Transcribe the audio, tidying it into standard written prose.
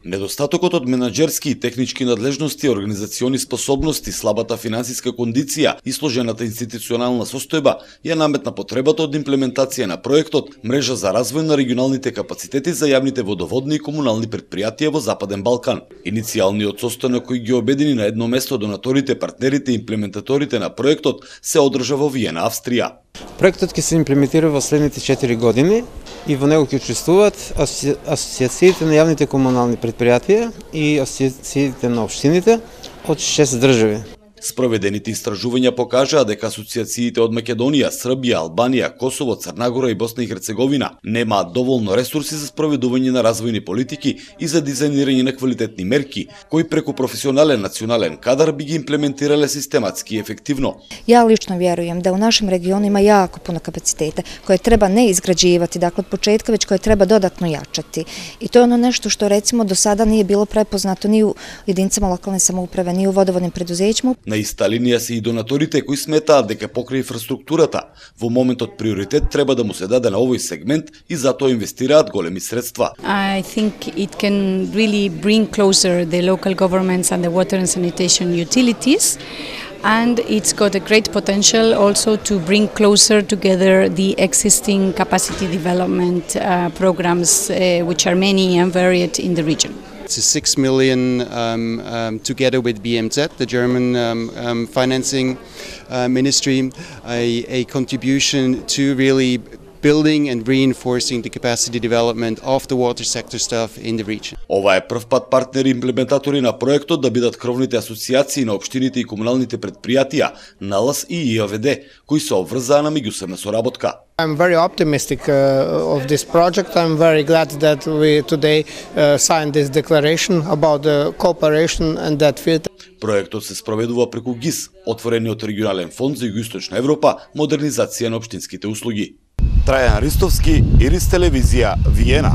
Недостатокот од менаџерски и технички надлежности, организациони способности, слабата финансиска кондиција и сложената институционална состојба ја наметна потребата од имплементација на проектот Мрежа за развој на регионалните капацитети за јавните водоводни и комунални предпријатија во Западен Балкан. Иницијалниот состанок кој ги обедини на едно место донаторите, партнерите и имплементаторите на проектот се одржа во Виена, Австрија. Проектот ќе се имплементира во следните 4 години и во него ќе учествуваат асоциациите на јавните комунални предпријатија и асоциациите на општините од 6 држави. Спроведените истражувања покажаа дека асоциациите од Македонија, Србија, Албанија, Косово, Црна Гора и Босна и Херцеговина немаат доволно ресурси за спроведување на развојни политики и за дизајнирање на квалитетни мерки, кои преку професионален национален кадар би ги имплементирале систематски и ефективно. Ja lično vjerujem da u našem regionu ima jako puno kapaciteta koje treba ne izgrađivati, dakle od početka, već koje treba dodatno jačati. I to je ono nešto što recimo do sada nije bilo prepoznato ni u jedinicama lokalne samouprave, ni u vodovodnim preduzećima. На иста линија се и донаторите кои сметаат дека покрај инфраструктурата во моментот приоритет треба да му се даде на овој сегмент и затоа инвестираат големи средства. I think it can really bring closer the local governments and the water and sanitation utilities. And it's got a great potential also to bring closer together the existing capacity development programs, which are many and varied in the region. It's a 6 million together with BMZ, the German financing ministry, a contribution to really building and reinforcing the capacity development of the water sector stuff in the region. Ова е прв пат партнери имплементатори на проектот да бидат кровните асоциации на општините и комуналните предпријатија НАЛАС и ИОВД, кои се обврзаа на меѓусебна соработка. I'm very optimistic of this project. I'm very glad that we today signed this declaration about the cooperation and that field. Проектот се спроведува преку ГИС, отворениот регионален фонд за Југоисточна Европа, модернизација на општинските услуги. Трајан Ристовски, Ирис телевизија, Виена.